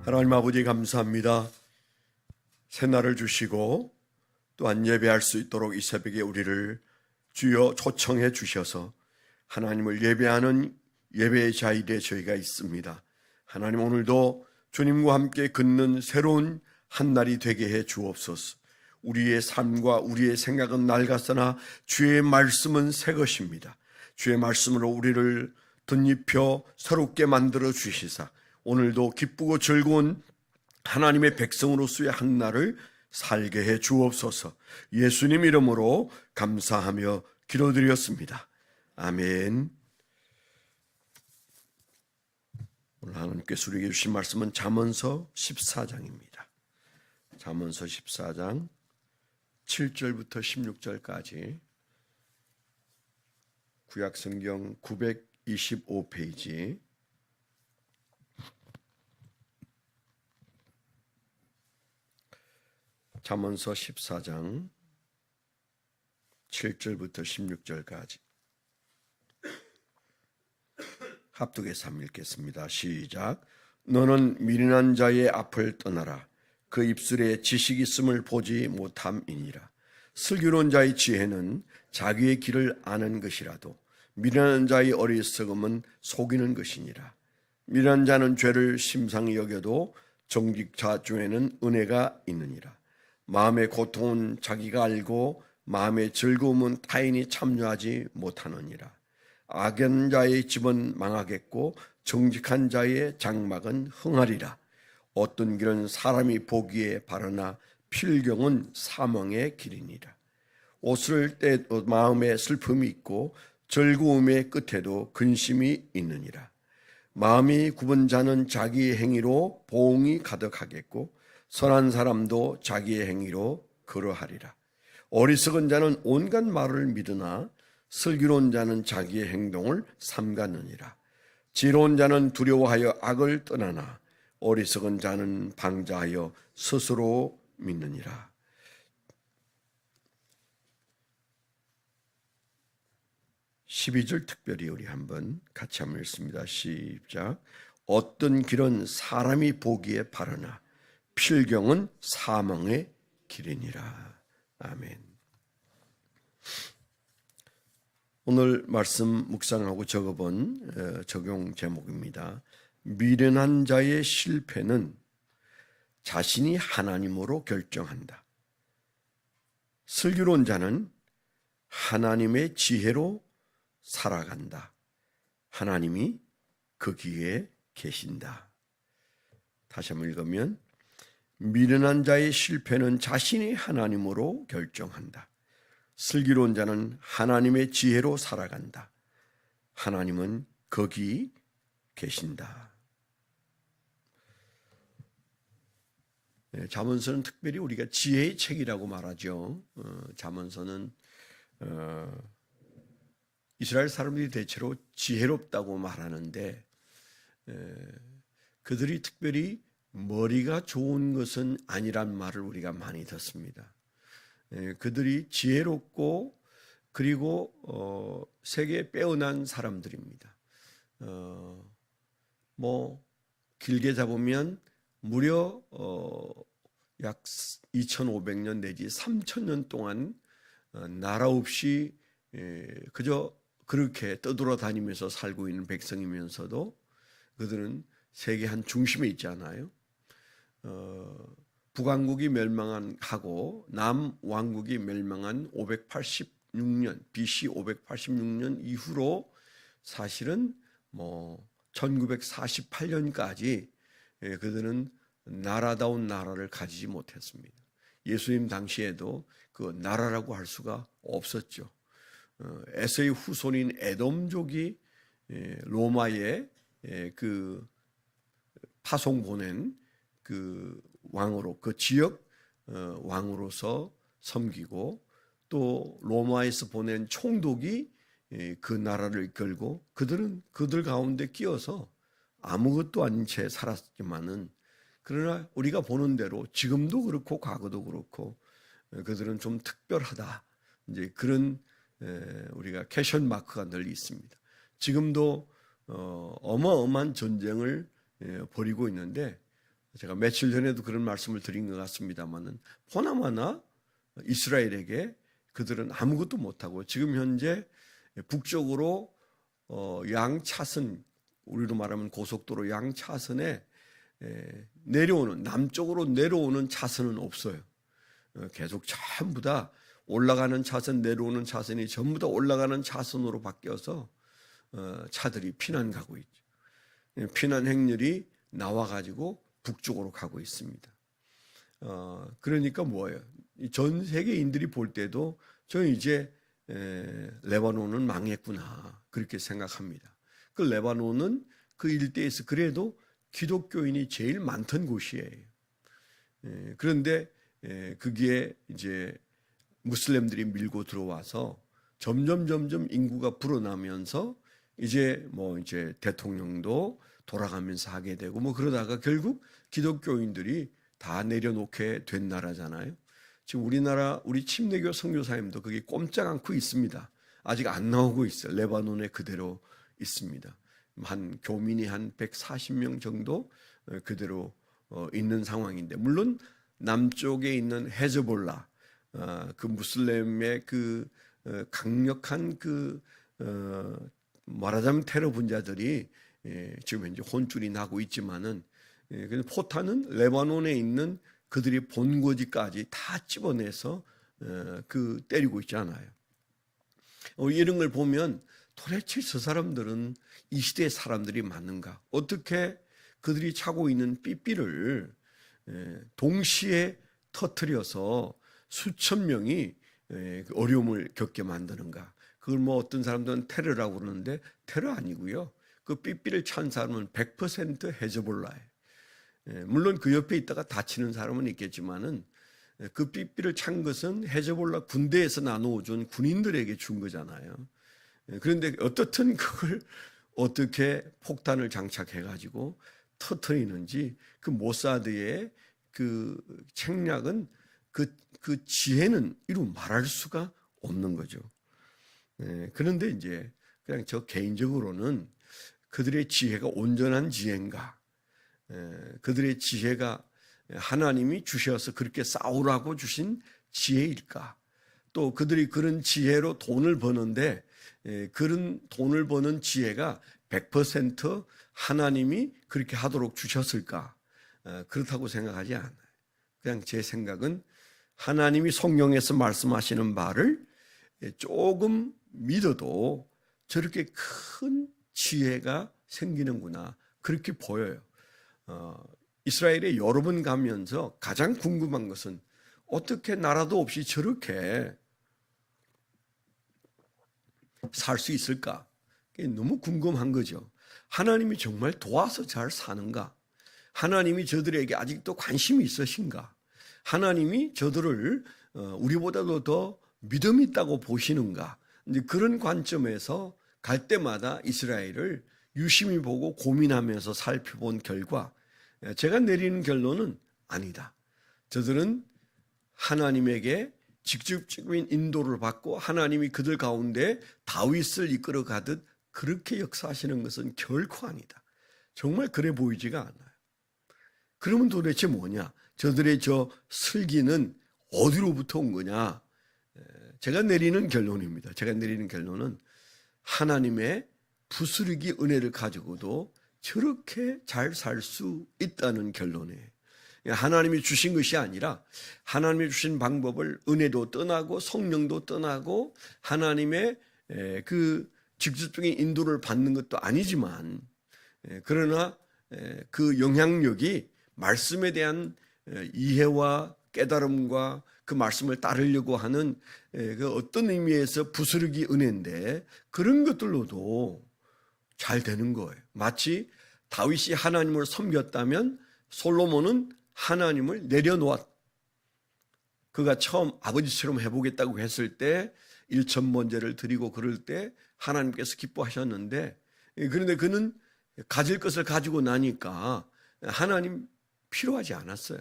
하나님 아버지 감사합니다. 새날을 주시고 또한 예배할 수 있도록 이 새벽에 우리를 주여 초청해 주셔서 하나님을 예배하는 예배의 자리에 저희가 있습니다. 하나님 오늘도 주님과 함께 걷는 새로운 한 날이 되게 해 주옵소서. 우리의 삶과 우리의 생각은 낡았으나 주의 말씀은 새 것입니다. 주의 말씀으로 우리를 덧입혀 새롭게 만들어 주시사 오늘도 기쁘고 즐거운 하나님의 백성으로서의 한 날을 살게 해 주옵소서. 예수님 이름으로 감사하며 기도드렸습니다. 아멘. 오늘 하나님께서 우리에게 주신 말씀은 잠언서 14장입니다. 잠언서 14장 7절부터 16절까지 구약성경 925페이지 잠언서 14장 7절부터 16절까지 합독해서 한번 읽겠습니다. 시작. 너는 미련한 자의 앞을 떠나라. 그 입술에 지식이 있음을 보지 못함이니라. 슬기로운 자의 지혜는 자기의 길을 아는 것이라도 미련한 자의 어리석음은 속이는 것이니라. 미련한 자는 죄를 심상히 여겨도 정직자 중에는 은혜가 있느니라. 마음의 고통은 자기가 알고 마음의 즐거움은 타인이 참여하지 못하느니라. 악한 자의 집은 망하겠고 정직한 자의 장막은 흥하리라. 어떤 길은 사람이 보기에 바르나 필경은 사망의 길이니라. 옷을 때 마음에 슬픔이 있고 즐거움의 끝에도 근심이 있느니라. 마음이 굽은 자는 자기의 행위로 보응이 가득하겠고 선한 사람도 자기의 행위로 그러하리라. 어리석은 자는 온갖 말을 믿으나 슬기로운 자는 자기의 행동을 삼가느니라. 지혜로운 자는 두려워하여 악을 떠나나 어리석은 자는 방자하여 스스로 믿느니라. (12절) 특별히 우리 한번 같이 한번 읽습니다. 시작. 어떤 길은 사람이 보기에 바르나 필경은 사망의 길이니라. 아멘. 오늘 말씀 묵상하고 적어본 적용 제목입니다. 미련한 자의 실패는 자신이 하나님으로 결정한다. 슬기로운 자는 하나님의 지혜로 살아간다. 하나님이 거기에 계신다. 다시 한번 읽으면 미련한 자의 실패는 자신이 하나님으로 결정한다. 슬기로운 자는 하나님의 지혜로 살아간다. 하나님은 거기 계신다. 잠언서는 특별히 우리가 지혜의 책이라고 말하죠. 잠언서는 이스라엘 사람들이 대체로 지혜롭다고 말하는데 그들이 특별히 머리가 좋은 것은 아니란 말을 우리가 많이 듣습니다. 그들이 지혜롭고 그리고 세계에 빼어난 사람들입니다. 길게 잡으면 무려 약 2500년 내지 3000년 동안 나라 없이 그저 그렇게 떠돌아다니면서 살고 있는 백성이면서도 그들은 세계 한 중심에 있지 않아요. 북왕국이 멸망하고 남왕국이 멸망한 586년 BC 586년 이후로 사실은 1948년까지 그들은 나라다운 나라를 가지지 못했습니다. 예수님 당시에도 그 나라라고 할 수가 없었죠. 에서의 후손인 에돔족이 로마에 그 파송 보낸 그 왕으로 그 지역 왕으로서 섬기고 또 로마에서 보낸 총독이 그 나라를 이끌고 그들은 그들 가운데 끼어서 아무것도 아닌 채 살았지만은 그러나 우리가 보는 대로 지금도 그렇고 과거도 그렇고 그들은 좀 특별하다. 이제 그런 우리가 캐션 마크가 늘 있습니다. 지금도 어마어마한 전쟁을 벌이고 있는데 제가 며칠 전에도 그런 말씀을 드린 것 같습니다만은 보나마나 이스라엘에게 그들은 아무것도 못하고 지금 현재 북쪽으로 양차선, 우리로 말하면 고속도로 양차선에 내려오는, 남쪽으로 내려오는 차선은 없어요. 계속 전부 다 올라가는 차선, 내려오는 차선이 전부 다 올라가는 차선으로 바뀌어서 차들이 피난 가고 있죠. 피난 행렬이 나와가지고 북쪽으로 가고 있습니다. 그러니까 뭐예요? 전 세계인들이 볼 때도 저는 이제 레바논은 망했구나 그렇게 생각합니다. 그 레바논은 그 일대에서 그래도 기독교인이 제일 많던 곳이에요. 그런데 그게 이제 무슬림들이 밀고 들어와서 점점 인구가 불어나면서 이제 대통령도 돌아가면서 하게 되고 그러다가 결국 기독교인들이 다 내려놓게 된 나라잖아요. 지금 우리나라 우리 침례교 선교사님도 그게 꼼짝 않고 있습니다. 아직 안 나오고 있어요. 레바논에 그대로 있습니다. 한 교민이 한 140명 정도 그대로 있는 상황인데, 물론 남쪽에 있는 헤즈볼라, 그 무슬림의 그 강력한 말하자면 테러 분자들이 지금 현재 혼쭐이 나고 있지만은, 포탄은 레바논에 있는 그들이 본거지까지 다 집어내서 때리고 있잖아요. 이런 걸 보면 도대체 저 사람들은 이 시대의 사람들이 맞는가? 어떻게 그들이 차고 있는 삐삐를 동시에 터뜨려서 수천 명이 어려움을 겪게 만드는가? 그걸 어떤 사람들은 테러라고 그러는데 테러 아니고요. 그 삐삐를 찬 사람은 100% 헤즈볼라예요. 물론 그 옆에 있다가 다치는 사람은 있겠지만은 그 삐삐를 찬 것은 헤즈볼라 군대에서 나눠준 군인들에게 준 거잖아요. 그런데 어떻든 그걸 어떻게 폭탄을 장착해가지고 터뜨리는지, 그 모사드의 그 책략은 그 지혜는 이루 말할 수가 없는 거죠. 그런데 이제 그냥 저 개인적으로는 그들의 지혜가 온전한 지혜인가, 그들의 지혜가 하나님이 주셔서 그렇게 싸우라고 주신 지혜일까, 또 그들이 그런 지혜로 돈을 버는데 그런 돈을 버는 지혜가 100% 하나님이 그렇게 하도록 주셨을까? 그렇다고 생각하지 않아요. 그냥 제 생각은 하나님이 성경에서 말씀하시는 바를 조금 믿어도 저렇게 큰 지혜가 생기는구나, 그렇게 보여요. 이스라엘에 여러 번 가면서 가장 궁금한 것은 어떻게 나라도 없이 저렇게 살 수 있을까? 너무 궁금한 거죠. 하나님이 정말 도와서 잘 사는가? 하나님이 저들에게 아직도 관심이 있으신가? 하나님이 저들을 우리보다도 더 믿음 있다고 보시는가? 이제 그런 관점에서 갈 때마다 이스라엘을 유심히 보고 고민하면서 살펴본 결과 제가 내리는 결론은 아니다. 저들은 하나님에게 직접적인 인도를 받고 하나님이 그들 가운데 다윗을 이끌어 가듯 그렇게 역사하시는 것은 결코 아니다. 정말 그래 보이지가 않아요. 그러면 도대체 뭐냐? 저들의 저 슬기는 어디로부터 온 거냐? 제가 내리는 결론입니다. 제가 내리는 결론은 하나님의 부스러기 은혜를 가지고도 저렇게 잘 살 수 있다는 결론이에요. 하나님이 주신 것이 아니라 하나님이 주신 방법을 은혜도 떠나고 성령도 떠나고 하나님의 그 직접적인 인도를 받는 것도 아니지만, 그러나 그 영향력이 말씀에 대한 이해와 깨달음과 그 말씀을 따르려고 하는 그 어떤 의미에서 부스러기 은혜인데, 그런 것들로도 잘 되는 거예요. 마치 다윗이 하나님을 섬겼다면 솔로몬은 하나님을 내려놓았. 그가 처음 아버지처럼 해보겠다고 했을 때 일천번제를 드리고 그럴 때 하나님께서 기뻐하셨는데, 그런데 그는 가질 것을 가지고 나니까 하나님 필요하지 않았어요.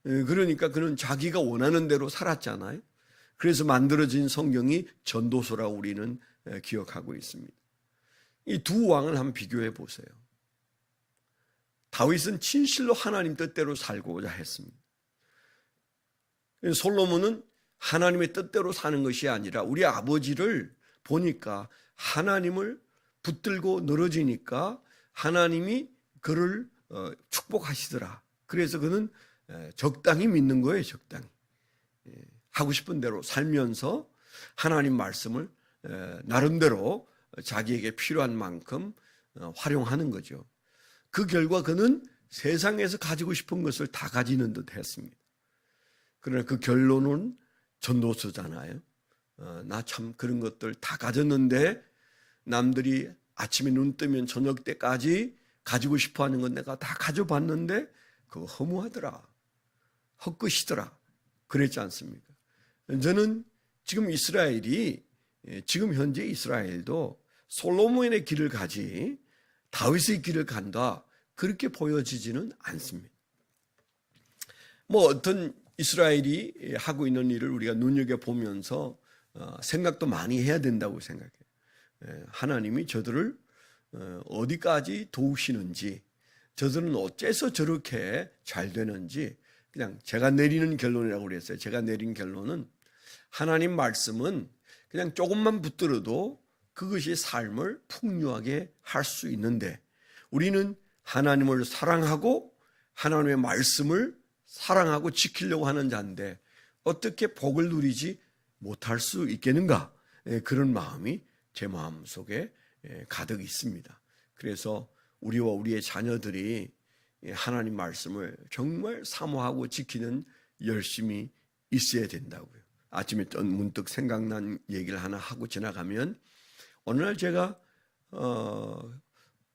그러니까 그는 자기가 원하는 대로 살았잖아요. 그래서 만들어진 성경이 전도서라고 우리는 기억하고 있습니다. 이 두 왕을 한번 비교해 보세요. 다윗은 진실로 하나님 뜻대로 살고자 했습니다. 솔로몬은 하나님의 뜻대로 사는 것이 아니라 우리 아버지를 보니까 하나님을 붙들고 늘어지니까 하나님이 그를 축복하시더라. 그래서 그는 적당히 믿는 거예요. 적당히 하고 싶은 대로 살면서 하나님 말씀을 나름대로 자기에게 필요한 만큼 활용하는 거죠. 그 결과 그는 세상에서 가지고 싶은 것을 다 가지는 듯 했습니다. 그러나 그 결론은 전도서잖아요. 나 참 그런 것들 다 가졌는데 남들이 아침에 눈 뜨면 저녁 때까지 가지고 싶어 하는 건 내가 다 가져봤는데 그거 허무하더라. 헛것이더라. 그랬지 않습니까? 저는 지금 지금 현재 이스라엘도 솔로몬의 길을 가지 다윗의 길을 간다. 그렇게 보여지지는 않습니다. 어떤 이스라엘이 하고 있는 일을 우리가 눈여겨보면서 생각도 많이 해야 된다고 생각해요. 하나님이 저들을 어디까지 도우시는지, 저들은 어째서 저렇게 잘 되는지, 그냥 제가 내리는 결론이라고 그랬어요. 제가 내린 결론은 하나님 말씀은 그냥 조금만 붙들어도 그것이 삶을 풍요하게 할 수 있는데, 우리는 하나님을 사랑하고 하나님의 말씀을 사랑하고 지키려고 하는 자인데 어떻게 복을 누리지 못할 수 있겠는가? 그런 마음이 제 마음속에 가득 있습니다. 그래서 우리와 우리의 자녀들이 하나님 말씀을 정말 사모하고 지키는 열심이 있어야 된다고요. 아침에 문득 생각난 얘기를 하나 하고 지나가면, 어느 날 제가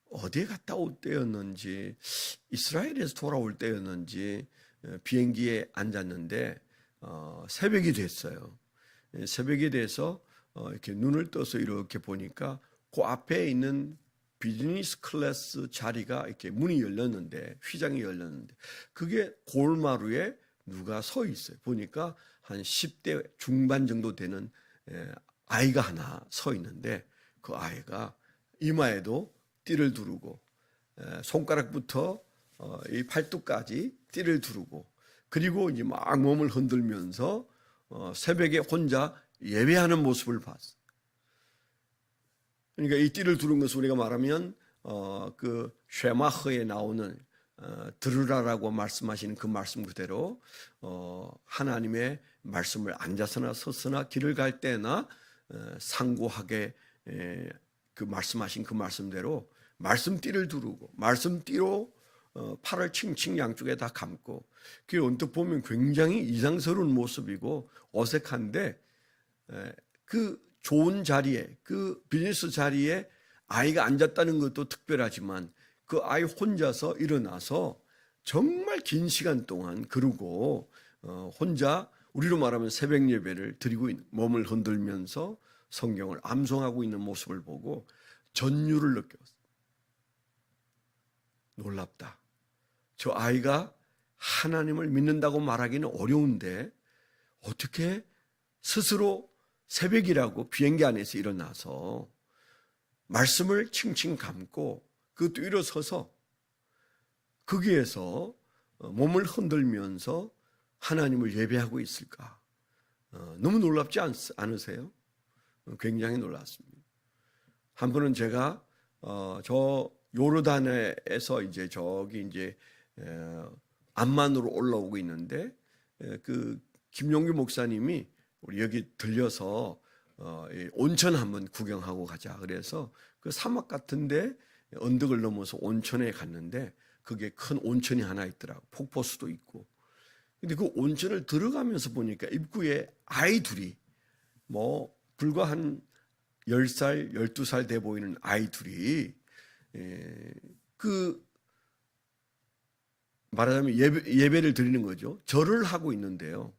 어디에 갔다 올 때였는지, 이스라엘에서 돌아올 때였는지 비행기에 앉았는데 새벽이 됐어요. 새벽이 돼서 이렇게 눈을 떠서 이렇게 보니까 그 앞에 있는 비즈니스 클래스 자리가 이렇게 문이 열렸는데, 휘장이 열렸는데, 그게 골마루에 누가 서 있어요. 보니까 한 10대 중반 정도 되는 아이가 하나 서 있는데, 그 아이가 이마에도 띠를 두르고 손가락부터 이 팔뚝까지 띠를 두르고, 그리고 이제 막 몸을 흔들면서 새벽에 혼자 예배하는 모습을 봤어요. 그러니까 이 띠를 두른 것을 우리가 말하면 그 쉐마흐에 나오는 들으라라고 말씀하시는 그 말씀 그대로 하나님의 말씀을 앉아서나 서서나 길을 갈 때나 상고하게 그 말씀하신 그 말씀대로 말씀띠를 두르고 말씀띠로 팔을 칭칭 양쪽에 다 감고, 그 언뜻 보면 굉장히 이상스러운 모습이고 어색한데, 그 좋은 자리에, 그 비즈니스 자리에 아이가 앉았다는 것도 특별하지만 그 아이 혼자서 일어나서 정말 긴 시간 동안 그러고 혼자 우리로 말하면 새벽 예배를 드리고 몸을 흔들면서 성경을 암송하고 있는 모습을 보고 전율을 느꼈어요. 놀랍다. 저 아이가 하나님을 믿는다고 말하기는 어려운데 어떻게 스스로 새벽이라고 비행기 안에서 일어나서 말씀을 칭칭 감고 그것도 일어서서 거기에서 몸을 흔들면서 하나님을 예배하고 있을까? 너무 놀랍지 않으세요? 굉장히 놀랐습니다. 한 번은 제가 저 요르단에서 이제 저기 이제 암만으로 올라오고 있는데, 그 김용규 목사님이 우리 여기 들려서 온천 한번 구경하고 가자. 그래서 그 사막 같은데 언덕을 넘어서 온천에 갔는데 그게 큰 온천이 하나 있더라고. 폭포수도 있고. 근데 그 온천을 들어가면서 보니까 입구에 아이 둘이 불과 한 10살, 12살 돼 보이는 아이 둘이 그 말하자면 예배를 드리는 거죠. 절을 하고 있는데요.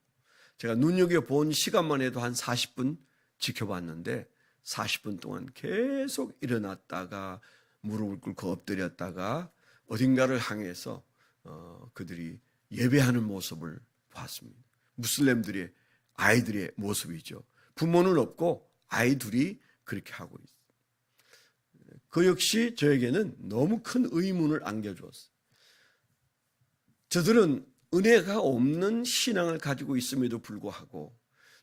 제가 눈여겨본 시간만 해도 한 40분 지켜봤는데 40분 동안 계속 일어났다가 무릎을 꿇고 엎드렸다가 어딘가를 향해서 그들이 예배하는 모습을 봤습니다. 무슬림들의 아이들의 모습이죠. 부모는 없고 아이 둘이 그렇게 하고 있어요. 그 역시 저에게는 너무 큰 의문을 안겨주었어요. 저들은 은혜가 없는 신앙을 가지고 있음에도 불구하고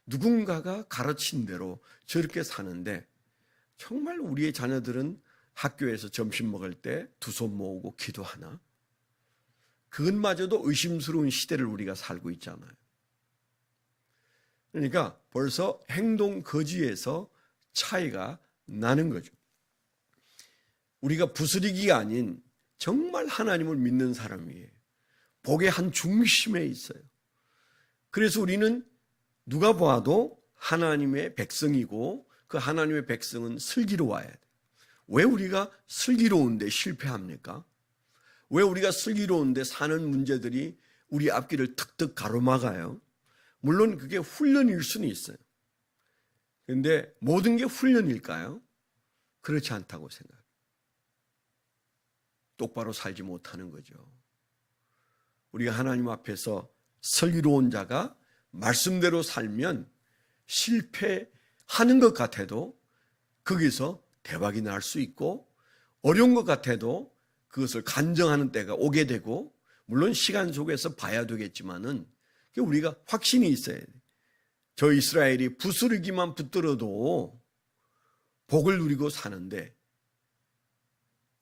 누군가가 가르친 대로 저렇게 사는데, 정말 우리의 자녀들은 학교에서 점심 먹을 때 두 손 모으고 기도하나? 그것마저도 의심스러운 시대를 우리가 살고 있잖아요. 그러니까 벌써 행동 거지에서 차이가 나는 거죠. 우리가 부스리기가 아닌 정말 하나님을 믿는 사람이에요. 복의 한 중심에 있어요. 그래서 우리는 누가 봐도 하나님의 백성이고, 그 하나님의 백성은 슬기로워야 돼요. 왜 우리가 슬기로운데 실패합니까? 왜 우리가 슬기로운데 사는 문제들이 우리 앞길을 턱턱 가로막아요? 물론 그게 훈련일 수는 있어요. 그런데 모든 게 훈련일까요? 그렇지 않다고 생각해요. 똑바로 살지 못하는 거죠. 우리가 하나님 앞에서 슬기로운 자가 말씀대로 살면 실패하는 것 같아도 거기서 대박이 날 수 있고, 어려운 것 같아도 그것을 간증하는 때가 오게 되고, 물론 시간 속에서 봐야 되겠지만은 우리가 확신이 있어야 돼요. 저 이스라엘이 부스러기만 붙들어도 복을 누리고 사는데,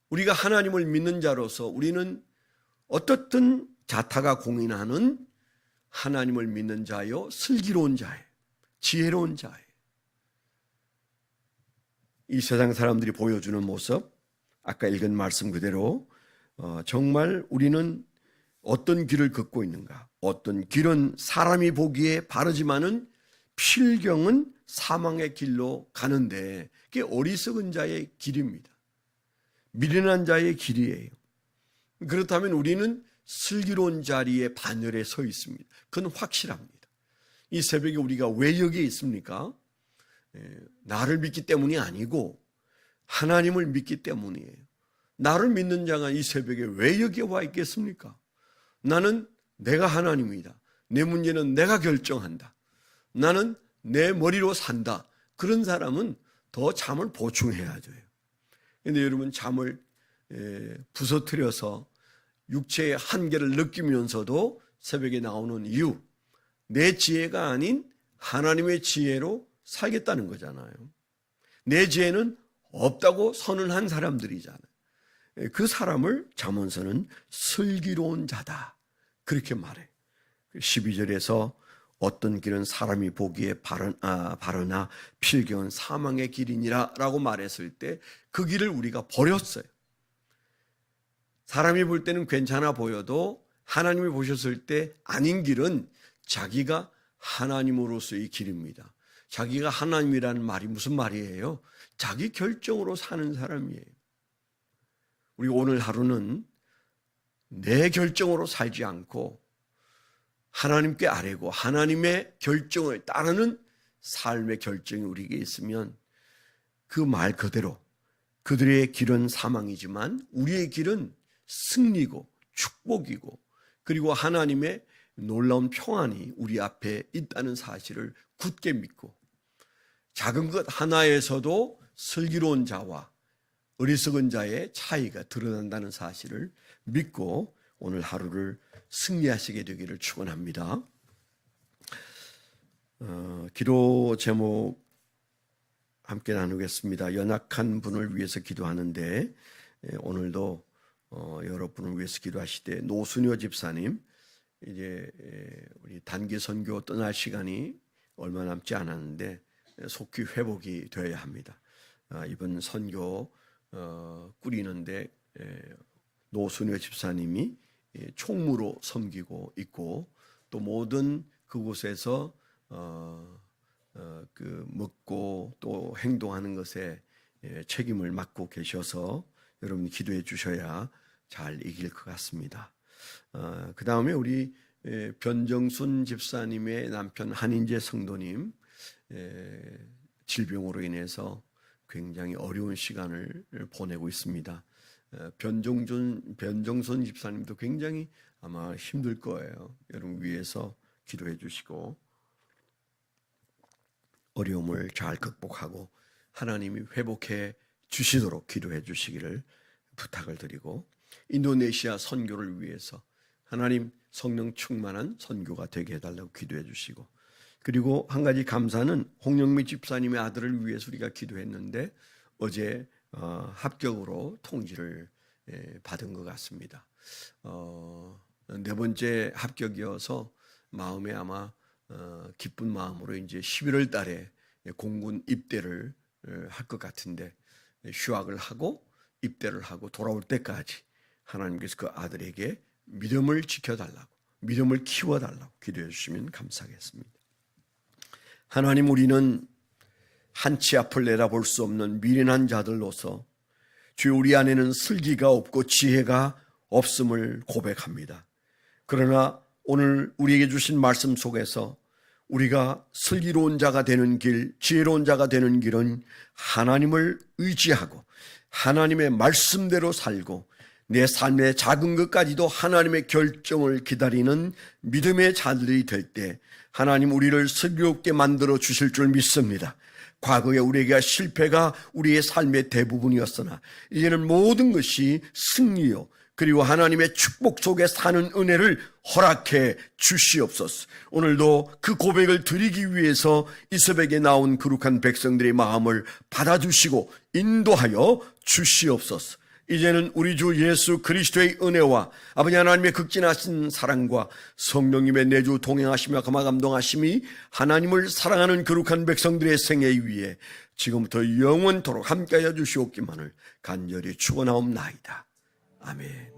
우리가 하나님을 믿는 자로서 우리는 어떻든 자타가 공인하는 하나님을 믿는 자요, 슬기로운 자예요, 지혜로운 자예요. 이 세상 사람들이 보여주는 모습, 아까 읽은 말씀 그대로 정말 우리는 어떤 길을 걷고 있는가? 어떤 길은 사람이 보기에 바르지만은 필경은 사망의 길로 가는데, 그게 어리석은 자의 길입니다. 미련한 자의 길이에요. 그렇다면 우리는 슬기로운 자리에 반열에 서 있습니다. 그건 확실합니다. 이 새벽에 우리가 왜 여기에 있습니까? 나를 믿기 때문이 아니고 하나님을 믿기 때문이에요. 나를 믿는 자가 이 새벽에 왜 여기에 와 있겠습니까? 나는 내가 하나님이다. 내 문제는 내가 결정한다. 나는 내 머리로 산다. 그런 사람은 더 잠을 보충해야 돼요. 그런데 여러분, 잠을 부서뜨려서 육체의 한계를 느끼면서도 새벽에 나오는 이유, 내 지혜가 아닌 하나님의 지혜로 살겠다는 거잖아요. 내 지혜는 없다고 선언한 사람들이잖아요. 그 사람을 잠언서는 슬기로운 자다, 그렇게 말해. 12절에서 어떤 길은 사람이 보기에 바르나 필경은 사망의 길이니라 라고 말했을 때 그 길을 우리가 버렸어요. 사람이 볼 때는 괜찮아 보여도 하나님이 보셨을 때 아닌 길은 자기가 하나님으로서의 길입니다. 자기가 하나님이라는 말이 무슨 말이에요? 자기 결정으로 사는 사람이에요. 우리 오늘 하루는 내 결정으로 살지 않고 하나님께 아뢰고 하나님의 결정을 따르는 삶의 결정이 우리에게 있으면, 그 말 그대로 그들의 길은 사망이지만 우리의 길은 승리고 축복이고, 그리고 하나님의 놀라운 평안이 우리 앞에 있다는 사실을 굳게 믿고, 작은 것 하나에서도 슬기로운 자와 어리석은 자의 차이가 드러난다는 사실을 믿고 오늘 하루를 승리하시게 되기를 축원합니다. 기도 제목 함께 나누겠습니다. 연약한 분을 위해서 기도하는데, 오늘도 여러분을 위해서 기도하시되, 노순효 집사님, 이제 우리 단기 선교 떠날 시간이 얼마 남지 않았는데 속히 회복이 되어야 합니다. 이번 선교 꾸리는데 노순효 집사님이 총무로 섬기고 있고, 또 모든 그곳에서 그 먹고 또 행동하는 것에 책임을 맡고 계셔서 여러분이 기도해 주셔야 잘 이길 것 같습니다. 그 다음에 우리 변정순 집사님의 남편 한인재 성도님, 질병으로 인해서 굉장히 어려운 시간을 보내고 있습니다. 변정순 집사님도 굉장히 아마 힘들 거예요. 여러분 위해서 기도해 주시고 어려움을 잘 극복하고 하나님이 회복해 주시도록 기도해 주시기를 부탁을 드리고, 인도네시아 선교를 위해서 하나님 성령 충만한 선교가 되게 해달라고 기도해 주시고, 그리고 한 가지 감사는 홍영미 집사님의 아들을 위해서 우리가 기도했는데 어제 합격으로 통지를 받은 것 같습니다. 네 번째 합격이어서 마음에 아마 기쁜 마음으로 이제 11월 달에 공군 입대를 할 것 같은데, 휴학을 하고 입대를 하고 돌아올 때까지 하나님께서 그 아들에게 믿음을 지켜달라고, 믿음을 키워달라고 기도해 주시면 감사하겠습니다. 하나님, 우리는 한치 앞을 내다볼 수 없는 미련한 자들로서 주여 우리 안에는 슬기가 없고 지혜가 없음을 고백합니다. 그러나 오늘 우리에게 주신 말씀 속에서 우리가 슬기로운 자가 되는 길, 지혜로운 자가 되는 길은 하나님을 의지하고 하나님의 말씀대로 살고 내 삶의 작은 것까지도 하나님의 결정을 기다리는 믿음의 자들이 될 때 하나님 우리를 슬기롭게 만들어 주실 줄 믿습니다. 과거에 우리에게 실패가 우리의 삶의 대부분이었으나 이제는 모든 것이 승리요, 그리고 하나님의 축복 속에 사는 은혜를 허락해 주시옵소서. 오늘도 그 고백을 드리기 위해서 이 새벽에 나온 거룩한 백성들의 마음을 받아주시고 인도하여 주시옵소서. 이제는 우리 주 예수 그리스도의 은혜와 아버지 하나님의 극진하신 사랑과 성령님의 내주 동행하시며 감화 감동하심이 하나님을 사랑하는 거룩한 백성들의 생애 위에 지금부터 영원토록 함께하여 주시옵기만을 간절히 축원하옵나이다. 아멘.